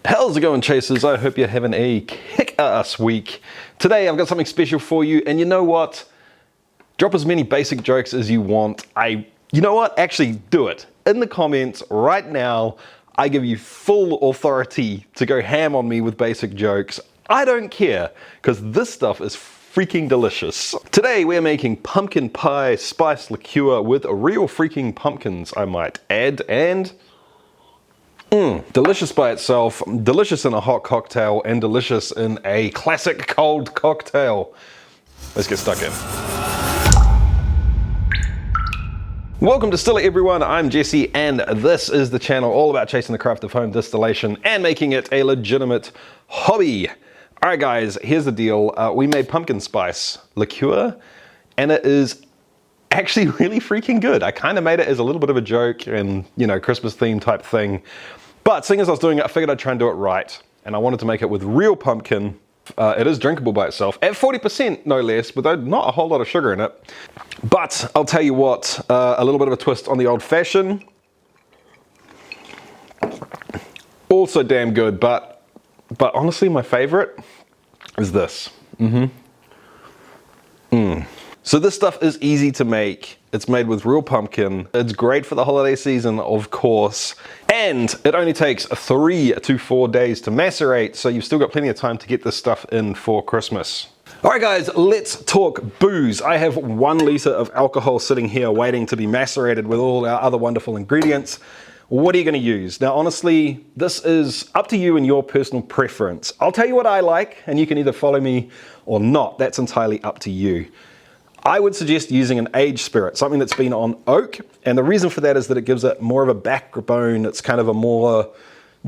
How's it going, chasers? I hope you're having a kick-ass week. Today I've got something special for you, and you know what? Drop as many basic jokes as you want. You know what? Actually, do it. In the comments right now, I give you full authority to go ham on me with basic jokes. I don't care, because this stuff is freaking delicious. Today we're making pumpkin pie spiced liqueur with real freaking pumpkins, I might add, and delicious by itself, delicious in a hot cocktail, and delicious in a classic cold cocktail. Let's get stuck in. Welcome to Stiller, everyone. I'm Jesse, and this is the channel all about chasing the craft of home distillation and making it a legitimate hobby. All right, guys, here's the deal. We made pumpkin spice liqueur, and it is actually really freaking good. I kind of made it as a little bit of a joke and, you know, Christmas theme type thing. But seeing as I was doing it, I figured I'd try and do it right. And I wanted to make it with real pumpkin. It is drinkable by itself, at 40% no less, with not a whole lot of sugar in it. But I'll tell you what, a little bit of a twist on the old fashioned. Also damn good, but honestly my favorite is this. So this stuff is easy to make. It's made with real pumpkin. It's great for the holiday season, of course. And it only takes 3 to 4 days to macerate, so you've still got plenty of time to get this stuff in for Christmas. All right, guys, let's talk booze. I have 1 liter of alcohol sitting here waiting to be macerated with all our other wonderful ingredients. What are you gonna use? Now, honestly, this is up to you and your personal preference. I'll tell you what I like, and you can either follow me or not. That's entirely up to you. I would suggest using an aged spirit, something that's been on oak, and the reason for that is that it gives it more of a backbone. It's kind of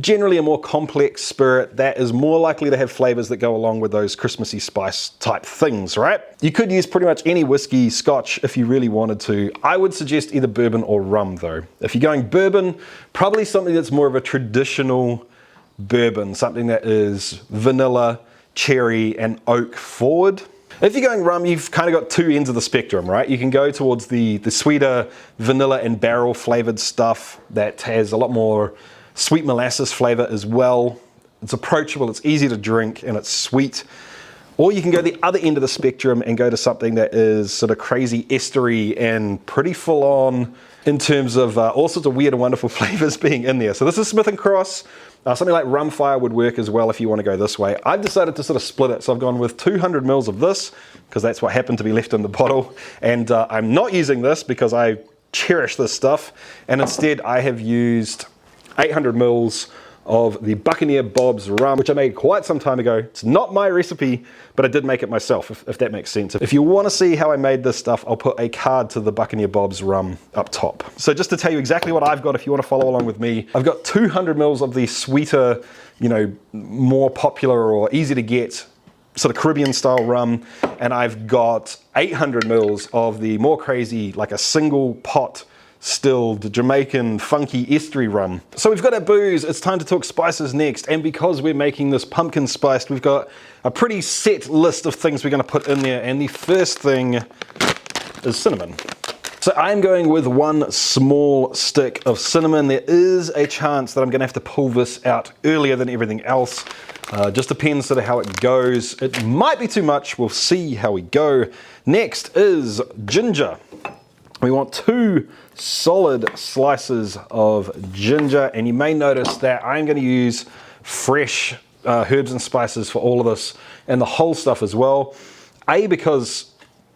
generally a more complex spirit that is more likely to have flavors that go along with those Christmassy spice type things, right? You could use pretty much any whiskey, scotch, if you really wanted to. I would suggest either bourbon or rum, though. If you're going bourbon, probably something that's more of a traditional bourbon, something that is vanilla, cherry, and oak forward. If you're going rum, you've kind of got 2 ends of the spectrum, right? You can go towards the sweeter vanilla and barrel flavored stuff that has a lot more sweet molasses flavor as well. It's approachable, it's easy to drink, and it's sweet. Or you can go the other end of the spectrum and go to something that is sort of crazy estery and pretty full on in terms of all sorts of weird and wonderful flavors being in there. So this is Smith & Cross. Something like rum fire would work as well if you want to go this way. I've decided to sort of split it, so I've gone with 200 mils of this, because that's what happened to be left in the bottle. And I'm not using this because I cherish this stuff, and instead I have used 800 mils of the Buccaneer Bob's rum, which I made quite some time ago. It's not my recipe, but I did make it myself, if that makes sense. If you want to see how I made this stuff, I'll put a card to the Buccaneer Bob's rum up top. So just to tell you exactly what I've got, if you want to follow along with me, I've got 200 mils of the sweeter, you know, more popular or easy to get sort of Caribbean style rum, and I've got 800 mils of the more crazy, like a single pot stilled Jamaican funky estery rum. So we've got our booze, it's time to talk spices next, and because we're making this pumpkin spiced, we've got a pretty set list of things we're going to put in there, and the first thing is cinnamon. So I'm going with 1 small stick of cinnamon. There is a chance that I'm going to have to pull this out earlier than everything else. Just depends sort of how it goes. It might be too much, we'll see how we go. Next is ginger. We want 2 solid slices of ginger, and you may notice that I'm going to use fresh herbs and spices for all of this, and the whole stuff as well. A, because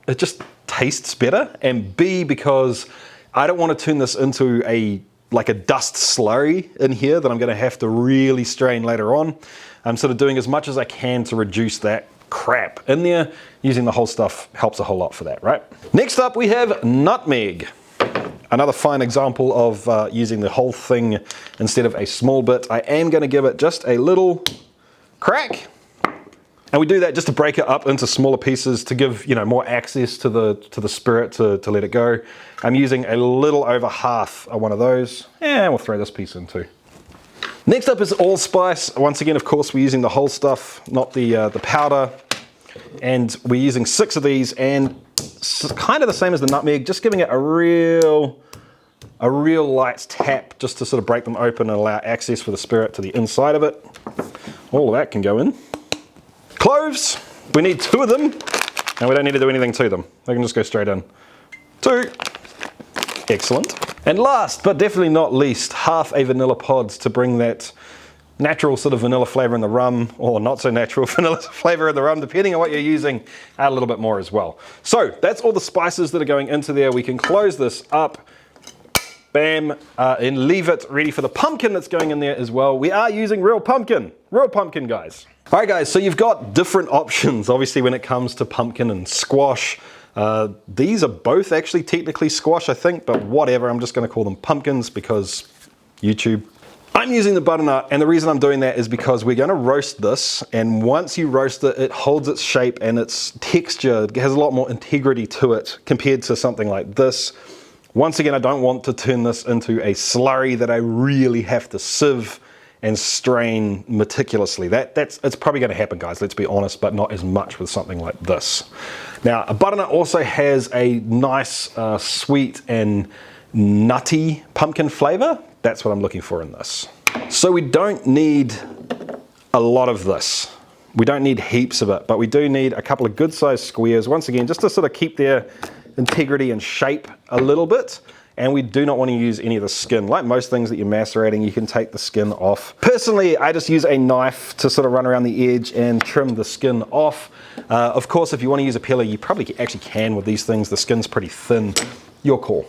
it just tastes better, and B, because I don't want to turn this into like a dust slurry in here that I'm going to have to really strain later on. I'm sort of doing as much as I can to reduce that crap in there. Using the whole stuff helps a whole lot for that, right? Next up we have nutmeg. Another fine example of using the whole thing instead of a small bit. I am going to give it just a little crack, and we do that just to break it up into smaller pieces to give, you know, more access to the spirit to let it go. I'm using a little over half of one of those, and we'll throw this piece in too. Next up is allspice. Once again, of course, we're using the whole stuff, not the powder. And we're using 6 of these, and kind of the same as the nutmeg, just giving it a real light tap just to sort of break them open and allow access for the spirit to the inside of it. all of that can go in. Cloves, we need 2 of them, and we don't need to do anything to them. They can just go straight in. 2. Excellent. And last, but definitely not least, half a vanilla pod to bring that natural sort of vanilla flavor in the rum, or not so natural vanilla flavor in the rum, depending on what you're using, add a little bit more as well. So that's all the spices that are going into there. We can close this up, bam, and leave it ready for the pumpkin that's going in there as well. We are using real pumpkin guys. All right guys, so you've got different options obviously when it comes to pumpkin and squash. These are both actually technically squash, I think, but whatever, I'm just gonna call them pumpkins because YouTube. I'm using the butternut, and the reason I'm doing that is because we're gonna roast this, and once you roast it, it holds its shape and its texture. It has a lot more integrity to it compared to something like this. Once again, I don't want to turn this into a slurry that I really have to sieve and strain meticulously. It's probably gonna happen, guys, let's be honest, but not as much with something like this. Now, a butternut also has a nice sweet and nutty pumpkin flavor. That's what I'm looking for in this. So we don't need a lot of this. We don't need heaps of it, but we do need a couple of good sized squares, once again, just to sort of keep their integrity and shape a little bit. And we do not want to use any of the skin. Like most things that you're macerating, you can take the skin off. Personally, I just use a knife to sort of run around the edge and trim the skin off. Of course, if you want to use a peeler, you probably actually can with these things. The skin's pretty thin. Your call.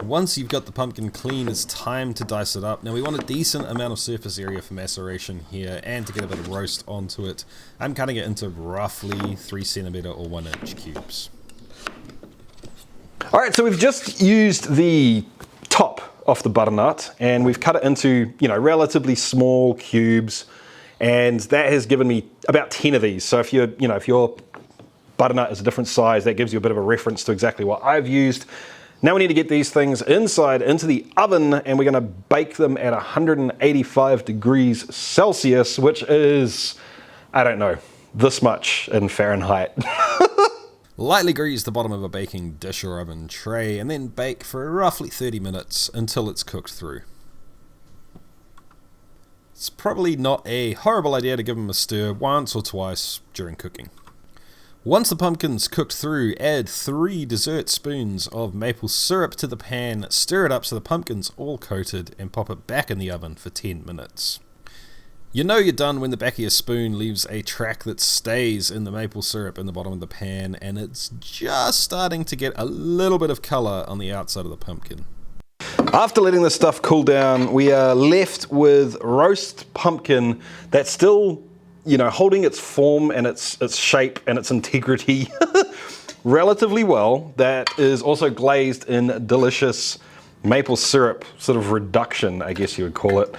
Once you've got the pumpkin clean, it's time to dice it up. Now we want a decent amount of surface area for maceration here and to get a bit of roast onto it. I'm cutting it into roughly 3 centimeter or 1 inch cubes. All right, so we've just used the top off the butternut and we've cut it into, relatively small cubes, and that has given me about 10 of these. So if your butternut is a different size, that gives you a bit of a reference to exactly what I've used. Now we need to get these things inside into the oven, and we're gonna bake them at 185 degrees Celsius, which is, I don't know, this much in Fahrenheit. Lightly grease the bottom of a baking dish or oven tray, and then bake for roughly 30 minutes until it's cooked through. It's probably not a horrible idea to give them a stir once or twice during cooking. Once the pumpkin's cooked through, add 3 dessert spoons of maple syrup to the pan, stir it up so the pumpkin's all coated, and pop it back in the oven for 10 minutes. You know you're done when the back of your spoon leaves a track that stays in the maple syrup in the bottom of the pan, and it's just starting to get a little bit of colour on the outside of the pumpkin. After letting this stuff cool down, we are left with roast pumpkin that's still, holding its form and its shape and its integrity relatively well. That is also glazed in delicious maple syrup sort of reduction, I guess you would call it.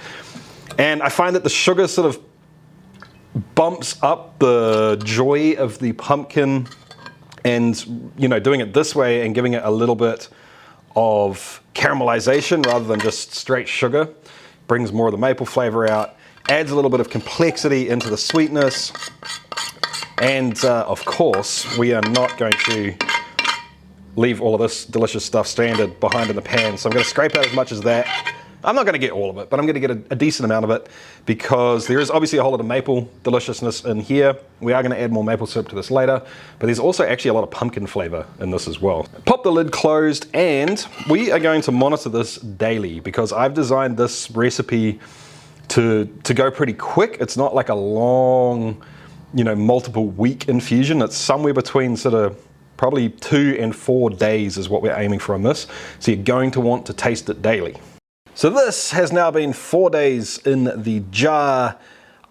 And I find that the sugar sort of bumps up the joy of the pumpkin, and doing it this way and giving it a little bit of caramelization rather than just straight sugar brings more of the maple flavor out, adds a little bit of complexity into the sweetness, and of course we are not going to leave all of this delicious stuff stranded behind in the pan, so I'm going to scrape out as much as that. I'm not going to get all of it, but I'm going to get a decent amount of it because there is obviously a whole lot of maple deliciousness in here. We are going to add more maple syrup to this later, but there's also actually a lot of pumpkin flavor in this as well. Pop the lid closed, and we are going to monitor this daily because I've designed this recipe to go pretty quick. It's not like a long, multiple week infusion. It's somewhere between sort of probably 2 and 4 days is what we're aiming for on this. So you're going to want to taste it daily. So this has now been 4 days in the jar.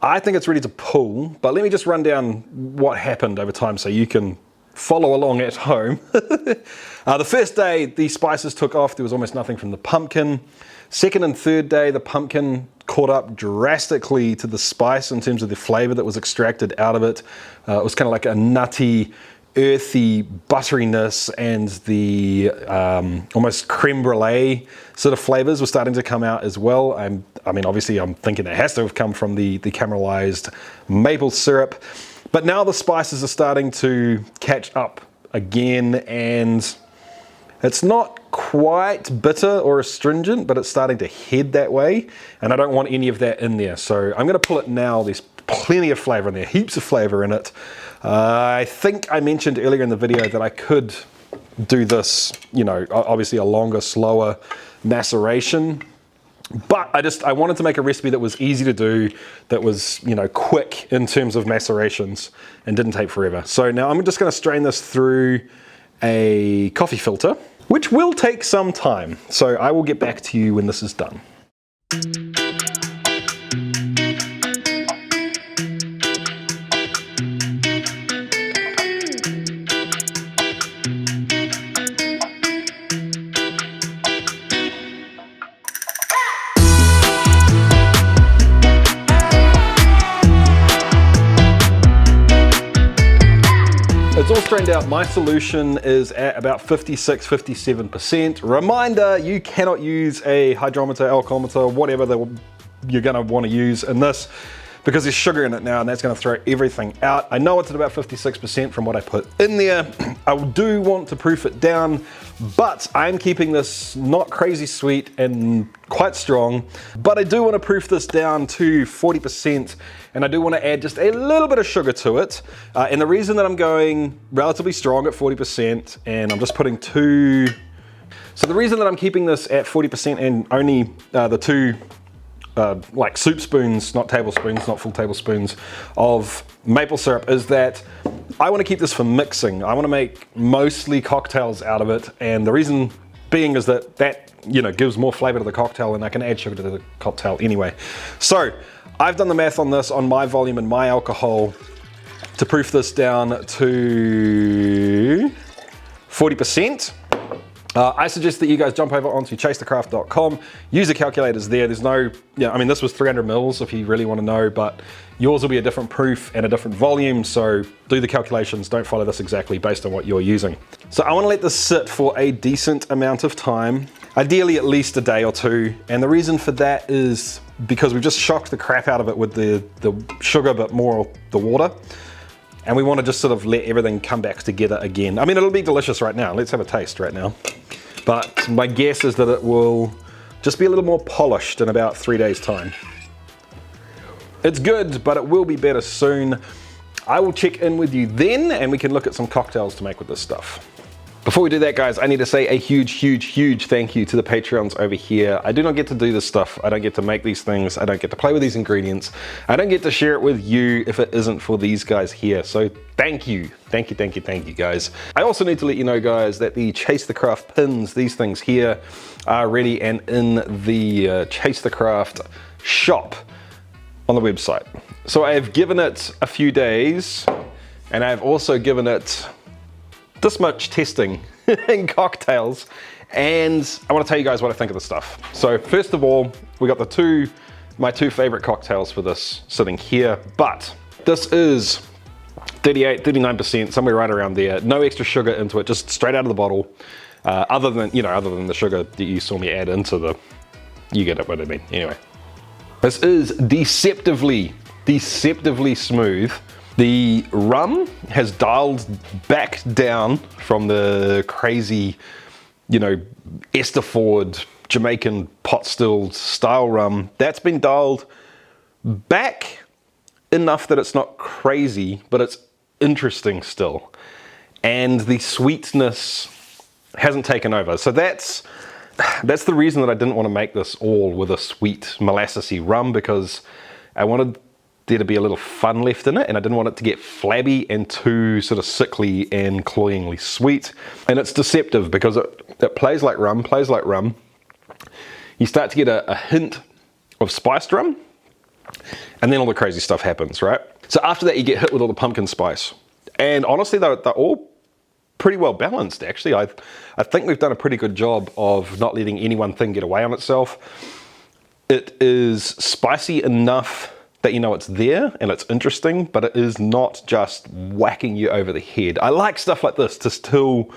I think it's ready to pull, but let me just run down what happened over time so you can follow along at home. The first day, the spices took off. There was almost nothing from the pumpkin. Second and third day, the pumpkin caught up drastically to the spice in terms of the flavor that was extracted out of it. It was kind of like a nutty, earthy butteriness, and the almost creme brulee sort of flavors were starting to come out as well. I mean, obviously I'm thinking it has to have come from the caramelized maple syrup, but now the spices are starting to catch up again, and It's not quite bitter or astringent, but it's starting to head that way, and I don't want any of that in there. So I'm gonna pull it now. There's plenty of flavor in there, heaps of flavor in it. I think I mentioned earlier in the video that I could do this, you know, obviously a longer, slower maceration. But I wanted to make a recipe that was easy to do, that was, you know, quick in terms of macerations and didn't take forever. So now I'm just gonna strain this through a coffee filter, which will take some time. So I will get back to you when this is done. It's all strained out. My solution is at about 56, 57%. Reminder, you cannot use a hydrometer, alcohometer, whatever you're gonna wanna use in this, because there's sugar in it now and that's gonna throw everything out. I know it's at about 56% from what I put in there. I do want to proof it down, but I'm keeping this not crazy sweet and quite strong, but I do want to proof this down to 40%, and I do want to add just a little bit of sugar to it. And the reason that I'm going relatively strong at 40%, and I'm just putting the reason that I'm keeping this at 40% and only the two like soup spoons, not tablespoons, not full tablespoons of maple syrup, is that I want to keep this for mixing. I want to make mostly cocktails out of it, and the reason being is that you know, gives more flavor to the cocktail, and I can add sugar to the cocktail anyway. So I've done the math on this, on my volume and my alcohol, to proof this down to 40%. I suggest that you guys jump over onto chasethecraft.com, use the calculators there. There's no, I mean, this was 300 mils if you really want to know, but yours will be a different proof and a different volume, so do the calculations. Don't follow this exactly based on what you're using. So I want to let this sit for a decent amount of time, ideally at least a day or two, and the reason for that is because we've just shocked the crap out of it with the sugar, but more the water. And we want to just sort of let everything come back together again. I mean, it'll be delicious right now. Let's have a taste right now. But my guess is that it will just be a little more polished in about 3 days' time. It's good, but it will be better soon. I will check in with you then, and we can look at some cocktails to make with this stuff. Before we do that, guys, I need to say a huge thank you to the Patreons over here. I do not get to do this stuff. I don't get to make these things. I don't get to play with these ingredients. I don't get to share it with you if it isn't for these guys here. So thank you. Thank you, guys. I also need to let you know, guys, that the Chase the Craft pins, these things here, are ready and in the Chase the Craft shop on the website. So I have given it a few days, and I've also given it this much testing in cocktails, and I want to tell you guys what I think of the stuff. So first of all, we got my two favorite cocktails for this sitting here, but this is 38, 39%, somewhere right around there. No extra sugar into it, just straight out of the bottle. Other than the sugar that you saw me add into you get it what I mean. Anyway, this is deceptively smooth. The rum has dialed back down from the crazy, ester forward Jamaican pot stilled style rum. That's been dialed back enough that it's not crazy, but it's interesting still. And the sweetness hasn't taken over. So that's the reason that I didn't want to make this all with a sweet molassesy rum, because I wanted there to be a little fun left in it, and I didn't want it to get flabby and too sort of sickly and cloyingly sweet. And it's deceptive because it plays like rum. You start to get a hint of spiced rum, and then all the crazy stuff happens, right? So after that, you get hit with all the pumpkin spice. And honestly, they're all pretty well balanced, actually. I think we've done a pretty good job of not letting any one thing get away on itself. It is spicy enough that you know it's there and it's interesting, but it is not just whacking you over the head. I like stuff like this to still,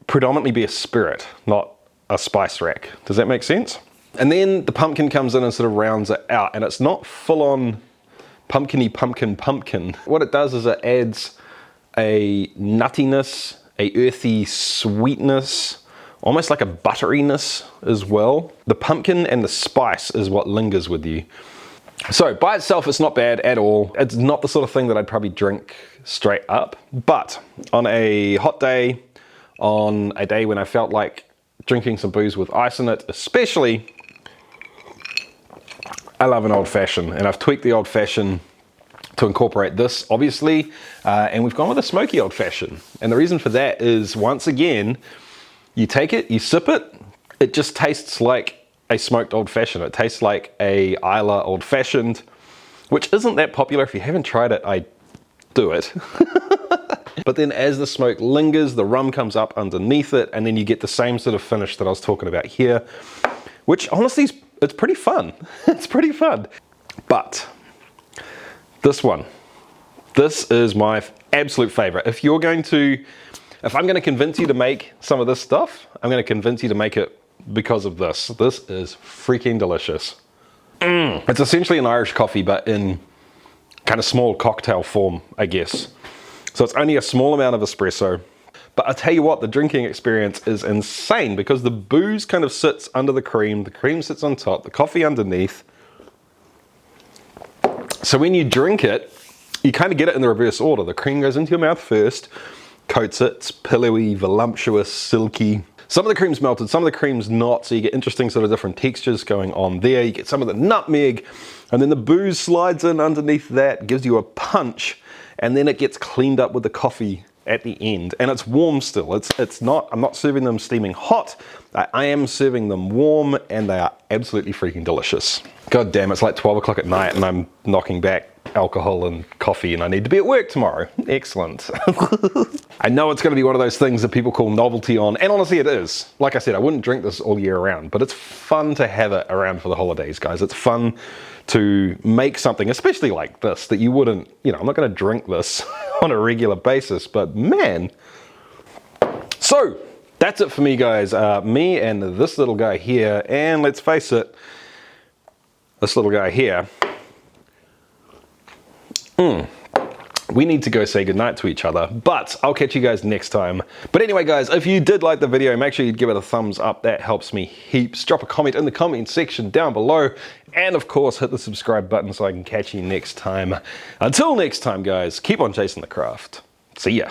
predominantly be a spirit, not a spice rack. Does that make sense? And then the pumpkin comes in and sort of rounds it out, and it's not full on pumpkin-y pumpkin. What it does is it adds a nuttiness a earthy sweetness, almost like a butteriness as well. The pumpkin and the spice is what lingers with you. So by itself, it's not bad at all. It's not the sort of thing that I'd probably drink straight up, but on a hot day, on a day when I felt like drinking some booze with ice in it, especially, I love an old fashioned, and I've tweaked the old fashioned to incorporate this, obviously, and we've gone with a smoky old fashioned. And the reason for that is, once again, you take it, you sip it, it just tastes like a smoked old fashioned. It tastes like a Isla old fashioned, which isn't that popular. If you haven't tried it, I do it. But then as the smoke lingers, the rum comes up underneath it, and then you get the same sort of finish that I was talking about here, which honestly, it's pretty fun. It's pretty fun. But this one, this is my absolute favorite. If I'm going to convince you to make some of this stuff, I'm going to convince you to make it because of this. This is freaking delicious. It's essentially an Irish coffee, but in kind of small cocktail form, I guess. So it's only a small amount of espresso, but I tell you what, the drinking experience is insane because the booze kind of sits under the cream sits on top, the coffee underneath. So when you drink it, you kind of get it in the reverse order. The cream goes into your mouth first, coats it, it's pillowy, voluptuous, silky. Some of the cream's melted, some of the cream's not, so you get interesting sort of different textures going on there. You get some of the nutmeg, and then the booze slides in underneath that, gives you a punch, and then it gets cleaned up with the coffee at the end. And it's warm still. I'm not serving them steaming hot. I am serving them warm, and they are absolutely freaking delicious. God damn, it's like 12 o'clock at night and I'm knocking back alcohol and coffee and I need to be at work tomorrow. Excellent. I know it's going to be one of those things that people call novelty on, and honestly it is. Like I said, I wouldn't drink this all year round, but it's fun to have it around for the holidays, guys. It's fun to make something, especially like this, that you wouldn't, I'm not going to drink this on a regular basis, but man. So that's it for me, guys. Me and this little guy here, and let's face it, this little guy here. We need to go say goodnight to each other, but I'll catch you guys next time. But anyway, guys, if you did like the video, make sure you give it a thumbs up. That helps me heaps. Drop a comment in the comment section down below. And of course, hit the subscribe button so I can catch you next time. Until next time, guys, keep on chasing the craft. See ya.